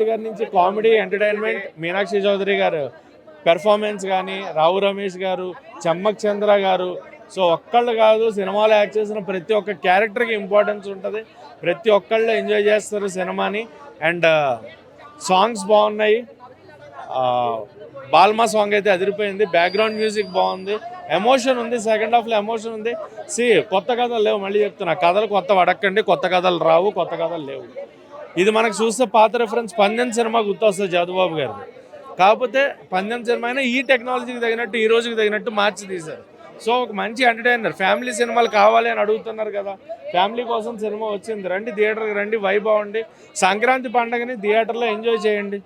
గారి నుంచి comedy entertainment Meenakshi Chowdary గారు పెర్ఫార్మెన్స్ కానీ, రావు రమేష్ గారు, చమ్మక్ చంద్ర గారు, సో ఒక్కళ్ళు కాదు సినిమాలో యాక్ట్ చేసిన ప్రతి ఒక్క క్యారెక్టర్కి ఇంపార్టెన్స్ ఉంటుంది. ప్రతి ఒక్కళ్ళు ఎంజాయ్ చేస్తారు సినిమాని. అండ్ సాంగ్స్ బాగున్నాయి. బాల్మా సాంగ్ అయితే అదిరిపోయింది. బ్యాక్గ్రౌండ్ మ్యూజిక్ బాగుంది. ఎమోషన్ ఉంది. సెకండ్ హాఫ్లో ఎమోషన్ ఉంది. కొత్త కథలు లేవు. మళ్ళీ చెప్తున్నా, కథలు కొత్త అడక్కండి. కొత్త కథలు రావు, కొత్త కథలు లేవు. ఇది మనకు చూస్తే పాత రెఫరెన్స్ పందెం సినిమా గుర్తొస్తుంది జాదుబాబు గారు. కాకపోతే పందెం సినిమా అయినా ఈ టెక్నాలజీకి తగినట్టు, ఈ రోజుకి తగినట్టు మార్చి తీశారు. సో ఒక మంచి ఎంటర్టైనర్. ఫ్యామిలీ సినిమాలు కావాలి అని అడుగుతున్నారు కదా, ఫ్యామిలీ కోసం సినిమా వచ్చింది. రండి, థియేటర్కి రండి, వైబ్ అవ్వండి. సంక్రాంతి పండుగని థియేటర్లో ఎంజాయ్ చేయండి.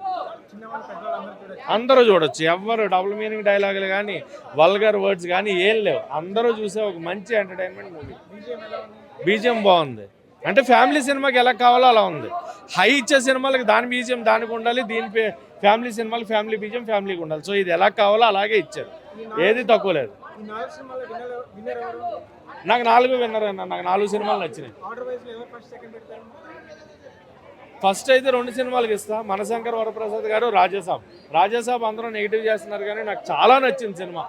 అందరూ చూడొచ్చు. ఎవ్వరు డబుల్ మీనింగ్ డైలాగులు కానీ, వల్గర్ వర్డ్స్ కానీ ఏం లేవు. అందరూ చూసే ఒక మంచి ఎంటర్టైన్మెంట్ మూవీ. బీజిఎం బాగుంది. అంటే ఫ్యామిలీ సినిమాకి ఎలా కావాలో అలా ఉంది. హై ఇచ్చే సినిమాలకి దాని బీజిఎం దానికి ఉండాలి, దీని ఫ్యామిలీ సినిమాలకి ఫ్యామిలీ బీజిఎం ఫ్యామిలీకి ఉండాలి. సో ఇది ఎలా కావాలో అలాగే ఇచ్చారు. ఏది తక్కువ లేదు. నాకు 4 విన్నర్ అన్న. నాకు 4 సినిమాలు నచ్చినాయి. ఫస్ట్ అయితే 2 సినిమాలకి ఇస్తా. మనశంకర్ వరప్రసాద్ గారు, రాజాసాబ్ అందరూ నెగిటివ్ చేస్తున్నారు కానీ నాకు చాలా నచ్చింది సినిమా.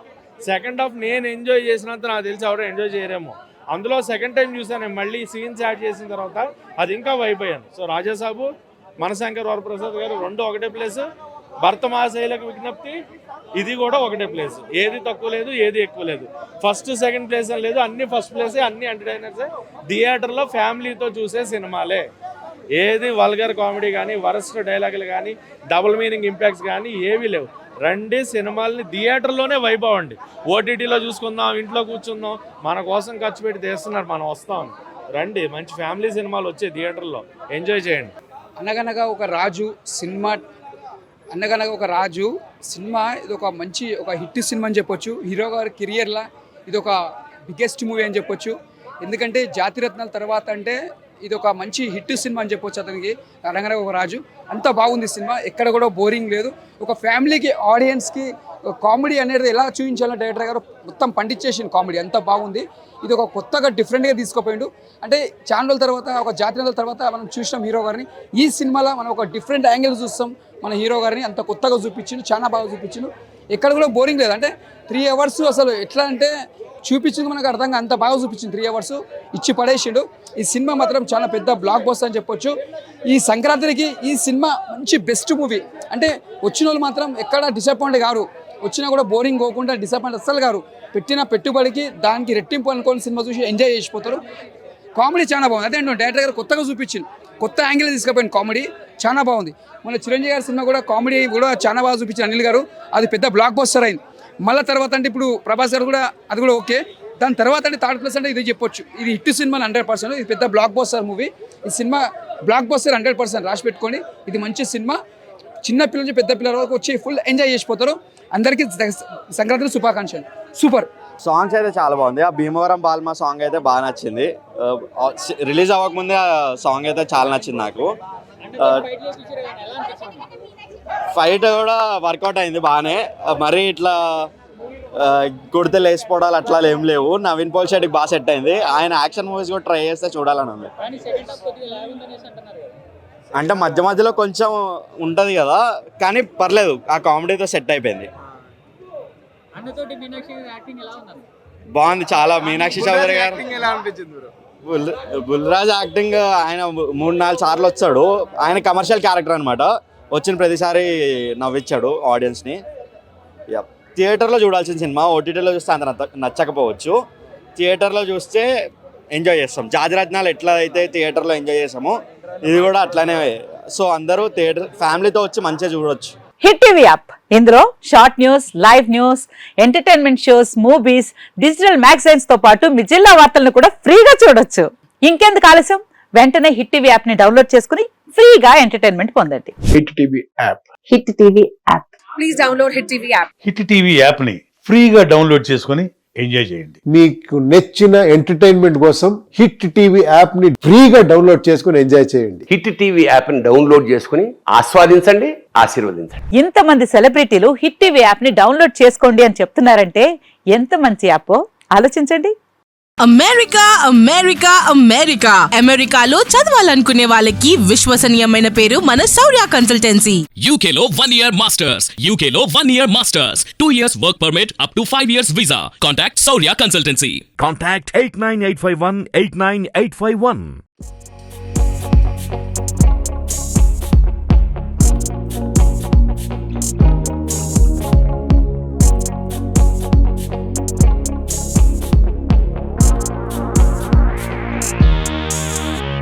సెకండ్ హాఫ్ నేను ఎంజాయ్ చేసినంత నాకు తెలిసి ఎవరో ఎంజాయ్ చేయరేమో. అందులో సెకండ్ టైం చూసాను మళ్ళీ సీన్స్ యాడ్ చేసిన తర్వాత అది ఇంకా వైబ్ అయ్యాను. సో రాజాసాబు, మనశంకర్ వరప్రసాద్ గారు 2 ఒకటే ప్లేస్. భర్త మహాశైలకు విజ్ఞప్తి ఇది కూడా ఒకటే ప్లేస్. ఏది తక్కువ లేదు, ఏది ఎక్కువ లేదు. ఫస్ట్ సెకండ్ ప్లేస్ అని లేదు, అన్ని ఫస్ట్ ప్లేసే, అన్ని ఎంటర్టైనర్సే. థియేటర్లో ఫ్యామిలీతో చూసే సినిమాలే. ఏది వల్గర్ కామెడీ కానీ, వరస్ట్ డైలాగులు కానీ, డబుల్ మీనింగ్ ఇంపాక్ట్స్ కానీ ఏవీ లేవు. రండి, సినిమాల్ని థియేటర్లోనే వైబ్ అవ్వండి. ఓటీటీలో చూసుకుందాం, ఇంట్లో కూర్చుందాం, మన కోసం ఖర్చు పెట్టి తీస్తున్నారు, మనం వస్తాం. రండి, మంచి ఫ్యామిలీ సినిమాలు వచ్చే థియేటర్లో ఎంజాయ్ చేయండి. అనగనగా ఒక రాజు సినిమా ఇది ఒక మంచి హిట్ సినిమా అని చెప్పొచ్చు. హీరో గారి కెరియర్లో ఇది ఒక బిగ్గెస్ట్ మూవీ అని చెప్పొచ్చు. ఎందుకంటే జాతిరత్నాల తర్వాత అంటే ఇది ఒక మంచి హిట్ సినిమా అని చెప్పొచ్చు అతనికి. అనగనగా ఒక రాజు అంత బాగుంది సినిమా. ఎక్కడ కూడా బోరింగ్ లేదు. ఒక ఫ్యామిలీకి, ఆడియన్స్కి కామెడీ అనేది ఎలా చూపించాలో డైరెక్టర్ గారు మొత్తం పండించేసిన కామెడీ అంత బాగుంది. ఇది ఒక కొత్తగా డిఫరెంట్గా తీసుకుపోయిండు. అంటే చాలా రోజుల తర్వాత, ఒక జాతీయాల తర్వాత మనం చూసినాం హీరో గారిని. ఈ సినిమాలో మనం ఒక డిఫరెంట్ యాంగిల్ చూస్తాం. మన హీరో గారిని అంత కొత్తగా చూపించిండు, చాలా బాగా చూపించిండు. ఎక్కడ కూడా బోరింగ్ లేదు. అంటే 3 అవర్స్ అసలు ఎట్లా అంటే చూపించింది మనకు అర్థంగా అంత బాగా చూపించింది. 3 అవర్స్ ఇచ్చి పడేసిండు. ఈ సినిమా మాత్రం చాలా పెద్ద బ్లాక్ బస్టర్ అని చెప్పొచ్చు. ఈ సంక్రాంతికి ఈ సినిమా మంచి బెస్ట్ మూవీ. అంటే వచ్చిన వాళ్ళు మాత్రం ఎక్కడ డిసప్పాయింట్ గారు, వచ్చినా కూడా బోరింగ్ పోకుండా డిసప్పాయింట్ అస్సలు గారు. పెట్టిన పెట్టుబడికి దానికి రెట్టింపు అనుకోని సినిమా చూసి ఎంజాయ్ చేసిపోతారు. కామెడీ చాలా బాగుంది. అదే డైరెక్టర్ గారు కొత్తగా చూపించింది, కొత్త యాంగిల్ తీసుకుపోయింది. కామెడీ చాలా బాగుంది. మన చిరంజీవి గారి సినిమా కూడా కామెడీ కూడా చాలా బాగా చూపించింది అనిల్ గారు. అది పెద్ద బ్లాక్ బస్టర్ అయింది. మళ్ళీ తర్వాత అంటే ఇప్పుడు ప్రభాస్ గారు కూడా అది కూడా ఓకే. దాని తర్వాత అంటే థర్డ్ ప్లేస్ అంటే ఇది చెప్పొచ్చు. ఇది హిట్ సినిమా 100%. ఇది పెద్ద బ్లాక్ బస్టర్ మూవీ. ఈ సినిమా బ్లాక్ బస్టర్ 100% రాసి పెట్టుకొని. ఇది మంచి సినిమా. చిన్న పిల్లల నుంచి పెద్ద పిల్లల వరకు వచ్చి ఫుల్ ఎంజాయ్ చేసిపోతారు. అందరికీ సంక్రాంతి శుభాకాంక్షలు. సూపర్. సాంగ్స్ అయితే చాలా బాగుంది. ఆ భీమవరం బాల్మా సాంగ్ అయితే బాగా నచ్చింది. రిలీజ్ అవ్వకముందే ఆ సాంగ్ అయితే చాలా నచ్చింది నాకు. ఫైట్ కూడా వర్కౌట్ అయింది బాగానే. మరీ ఇట్లా కొడితే లేచిపోవడాలు అట్లా ఏం లేవు. నవీన్ పోల్షెట్టికి బాగా సెట్ అయింది. ఆయన యాక్షన్ మూవీస్ కూడా ట్రై చేస్తే చూడాలని ఉంది. అంటే మధ్య మధ్యలో కొంచెం ఉంటుంది కదా, కానీ పర్లేదు, ఆ కామెడీతో సెట్ అయిపోయింది. బాగుంది చాలా. మీనాక్షి చౌదరి గారు, బుల్రాజ్ యాక్టింగ్, ఆయన 3-4 సార్లు వచ్చాడు. ఆయన కమర్షియల్ క్యారెక్టర్ అనమాట. వచ్చిన ప్రతిసారి నవ్విచ్చాడు ఆడియన్స్ని. థియేటర్లో చూడాల్సిన సినిమా. ఓటీటీలో చూస్తే అంత నచ్చకపోవచ్చు. థియేటర్లో చూస్తే ఎంజాయ్ చేస్తాం. జాతిరత్నాలు ఎట్లా అయితే థియేటర్లో ఎంజాయ్ చేస్తామో ఇది కూడా అట్లానే. సో అందరూ థియేటర్ ఫ్యామిలీతో వచ్చి మంచిగా చూడవచ్చు. హిట్ టీవీ యాప్, ఇందులో short news, live news, entertainment shows, movies, digital magazines తో పాటు మీ జిల్లా వార్తలను కూడా ఫ్రీగా చూడొచ్చు. ఇంకెందుకు ఆలస్యం, వెంటనే హిట్ టీవీ యాప్ ని డౌన్లోడ్ చేసుకుని ఫ్రీగా ఎంటర్టైన్మెంట్ పొందండి. Hit TV app. Hit TV app. Please download hit TV app. Hit TV app ని ఫ్రీగా డౌన్లోడ్ చేసుకుని ఎంజాయ్ చేయండి. మీకు నచ్చిన ఎంటర్టైన్మెంట్ కోసం హిట్ టీవీ యాప్ ని ఫ్రీగా డౌన్లోడ్ చేసుకుని ఎంజాయ్ చేయండి. హిట్ టీవీ యాప్ ని డౌన్లోడ్ చేసుకుని ఆస్వాదించండి, ఆశీర్వదించండి. ఇంతమంది సెలబ్రిటీలు హిట్ టీవీ యాప్ ని డౌన్లోడ్ చేసుకోండి అని చెప్తున్నారంటే ఎంత మంచి యాప్ ఆలోచించండి. అమెరికా అమెరికా అమెరికా అమెరికాలో చదవాలనుకునే వాళ్ళకి విశ్వసనీయమైన పేరు మన శౌర్య కన్సల్టెన్సీ. UK లో 1 year masters. UK లో 1 year masters. 2 years work permit up to 5 years visa. Contact Saurya Consultancy. Contact 89851 89851.